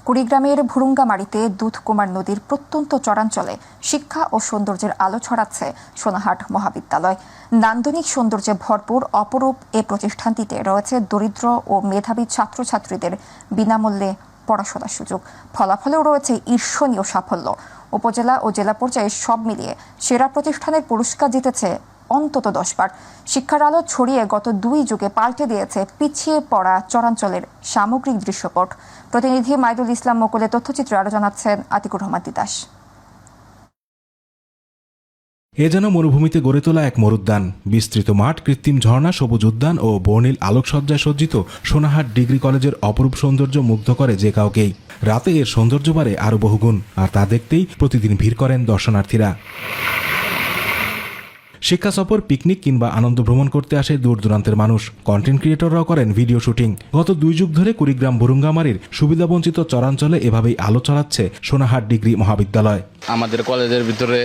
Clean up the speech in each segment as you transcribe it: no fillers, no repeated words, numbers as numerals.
কুড়িগ্রামের ভুরুঙ্গামারীতে দুধকুমার নদীর প্রত্যন্ত চরাঞ্চলে শিক্ষা ও সৌন্দর্যের আলো ছড়াচ্ছে সোনাহাট মহাবিদ্যালয়। নান্দনিক সৌন্দর্যে ভরপুর অপরূপ এ প্রতিষ্ঠানটিতে রয়েছে দরিদ্র ও মেধাবী ছাত্রছাত্রীদের বিনামূল্যে পড়াশোনার সুযোগ। ফলাফলেও রয়েছে ঈর্ষণীয় সাফল্য। উপজেলা ও জেলা পর্যায়ে সব মিলিয়ে সেরা প্রতিষ্ঠানের পুরস্কার জিতেছে অন্তত 10 বার। শিক্ষার আলো ছড়িয়ে গত 2 যুগে পাল্টে দিয়েছে পিছিয়ে পড়া চরাঞ্চলের সামগ্রিক দৃশ্যপট। প্রতিনিধি মাইদুল ইসলাম মুকুলের তথ্যচিত্রে আরো জানাচ্ছেন আতিকুর রহমান তিতাস। এ যেন মরুভূমিতে গড়ে তোলা এক মরুদ্যান। বিস্তৃত মাঠ, কৃত্রিম ঝর্ণা, সবুজ উদ্যান ও বর্ণিল আলোকসজ্জায় সজ্জিত সোনাহাট ডিগ্রি কলেজের অপরূপ সৌন্দর্য মুগ্ধ করে যে কাউকেই। রাতে এর সৌন্দর্য বাড়ে আরও বহুগুণ, আর তা দেখতেই প্রতিদিন ভিড় করেন দর্শনার্থীরা। শিক্ষা সফর, পিকনিক কিংবা আনন্দ ভ্রমণ করতে আসে দূর দূরান্তের মানুষ। কন্টেন্ট ক্রিয়েটররাও করেন ভিডিও শুটিং। গত 2 যুগ ধরে কুড়িগ্রাম ভুরুঙ্গামারীর সুবিধাবঞ্চিত চরাঞ্চলে এভাবেই আলো ছড়াচ্ছে সোনাহাট ডিগ্রি মহাবিদ্যালয়। আমাদের কলেজের ভিতরে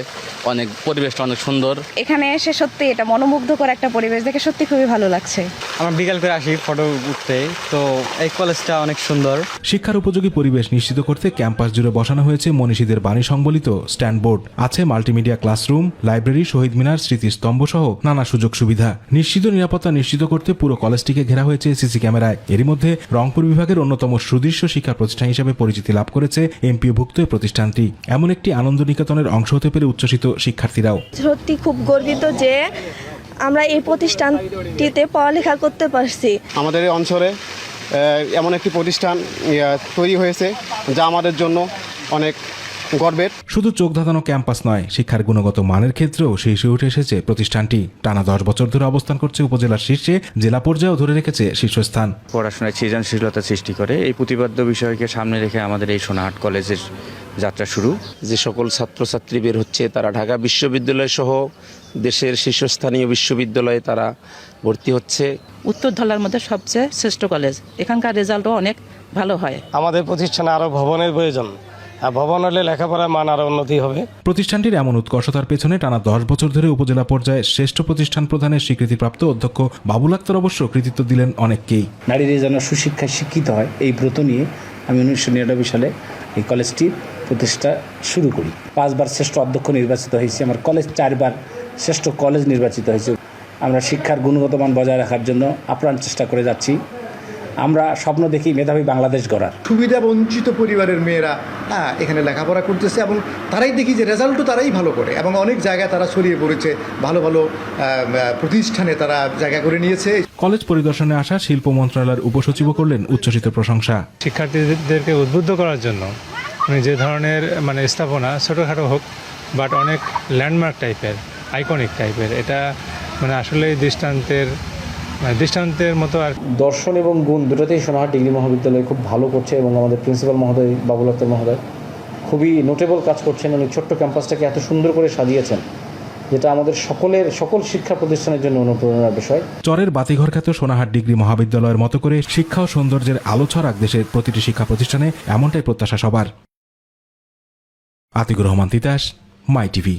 পরিবেশটা অনেক সুন্দর। এখানে এসে সত্যি এটা মনোমুগ্ধকর একটা পরিবেশ দেখে সত্যি খুবই ভালো লাগছে। আমরা বিকাল করে আসি ফটো উঠতে, তো এই কলেজটা অনেক সুন্দর। শিক্ষার উপযোগী পরিবেশ নিশ্চিত করতে ক্যাম্পাস জুড়ে বসানো হয়েছে মনীষীদের বাণী সংবলিত স্ট্যান্ডবোর্ড। আছে মাল্টিমিডিয়া ক্লাসরুম, লাইব্রেরি, শহীদ মিনার, স্মৃতিস্তম্ভ সহ নানা সুযোগ সুবিধা। নিশ্চিত নিরাপত্তা নিশ্চিত করতে পুরো কলেজটিকে ঘেরা হয়েছে সিসি ক্যামেরায়। এরই মধ্যে রংপুর বিভাগের অন্যতম সুদৃশ্য শিক্ষা প্রতিষ্ঠান হিসেবে পরিচিতি লাভ করেছে এমপিওভুক্ত প্রতিষ্ঠানটি। এমন একটি আনন্দ নিকেতনের অংশ হতে পেরে উচ্ছ্বসিত শিক্ষার্থীরাও। সত্যি খুব গর্বিত যে আমরা এই প্রতিষ্ঠানটিতে পড়ালেখা করতে পারছি। আমাদের এই অঞ্চলে এমন একটি প্রতিষ্ঠান তৈরি হয়েছে যা আমাদের জন্য অনেক গর্বের। শুধু চোখ ধাঁধানো ক্যাম্পাস নয়, শিক্ষার গুণগত মানের ক্ষেত্রেও শীর্ষে উঠে এসেছে প্রতিষ্ঠানটি। টানা 10 বছর ধরে অবস্থান করছে উপজেলার শীর্ষে, জেলা পর্যায়েও ধরে রেখেছে শীর্ষস্থান। পড়াশোনায় সৃজনশীলতা সৃষ্টি করে এই প্রতিপাদ্য বিষয়কে সামনে রেখে আমাদের এই সোনাহাট কলেজের যাত্রা শুরু। যে সকল ছাত্রছাত্রী বের হচ্ছে তারা ঢাকা বিশ্ববিদ্যালয় সহ দেশের শীর্ষস্থানীয় বিশ্ববিদ্যালয়ে তারা ভর্তি হচ্ছে। উত্তর ধলার মধ্যে সবচেয়ে শ্রেষ্ঠ কলেজ, এখানকার রেজাল্টও অনেক ভালো হয়। আমাদের প্রতিষ্ঠানে আরো ভবনের প্রয়োজন, ভবন হলে লেখাপড়ার মান আরো উন্নতি হবে। প্রতিষ্ঠানটির এমন উৎকর্ষতার পেছনে টানা 10 বছর ধরে উপজেলা পর্যায়ে শ্রেষ্ঠ প্রতিষ্ঠান প্রদানের স্বীকৃতিপ্রাপ্ত অধ্যক্ষ বাবুল আক্তার অবশ্য কৃতিত্ব দিলেন অনেককেই। নারীরা যেন সুশিক্ষায় শিক্ষিত হয়, এই ব্রত নিয়ে আমি 1999 সালে এই কলেজটি প্রতিষ্ঠা শুরু করি। 5 বার শ্রেষ্ঠ অধ্যক্ষ নির্বাচিত হয়েছি। আমার কলেজ 4 বার শ্রেষ্ঠ কলেজ নির্বাচিত হয়েছে। আমরা শিক্ষার গুণগত মান বজায় রাখার জন্য আপ্রাণ চেষ্টা করে যাচ্ছি। আমরা স্বপ্ন দেখি মেধাবী বাংলাদেশ গড়ার। সুবিধা বঞ্চিত পরিবারের মেয়েরা এখানে লেখাপড়া করতেছে এবং তারাই দেখি যে রেজাল্টও তারাই ভালো করে এবং অনেক জায়গায় তারা ছড়িয়ে পড়েছে, ভালো ভালো প্রতিষ্ঠানে তারা জায়গা করে নিয়েছে। কলেজ পরিদর্শনে আসা শিল্প মন্ত্রণালয়ের উপসচিবও করলেন উচ্ছ্বসিত প্রশংসা। শিক্ষার্থীদেরকে উদ্বুদ্ধ করার জন্য যে ধরনের স্থাপনা ছোটোখাটো হোক, বাট অনেক ল্যান্ডমার্ক টাইপের, আইকনিক টাইপের, এটা আসলে দৃষ্টান্তের মতো। আর দর্শন এবং গুণ দুটোতেই সোনাহাট ডিগ্রি মহাবিদ্যালয় খুব ভালো করছে এবং আমাদের প্রিন্সিপাল মহোদয় বাবুল আক্তার মহোদয় খুবই নোটেবল কাজ করছেন। উনি ছোট্ট ক্যাম্পাসটাকে এত সুন্দর করে সাজিয়েছেন, যেটা আমাদের সকল শিক্ষা প্রতিষ্ঠানের জন্য অনুপ্রেরণার বিষয়। চরের বাতিঘর খ্যাত সোনাহাট ডিগ্রি মহাবিদ্যালয়ের মতো করে শিক্ষা ও সৌন্দর্যের আলো ছড়াক দেশের প্রতিটি শিক্ষা প্রতিষ্ঠানে, এমনটাই প্রত্যাশা সবার। আতিকুর রহমান তিতাস, মাই টিভি।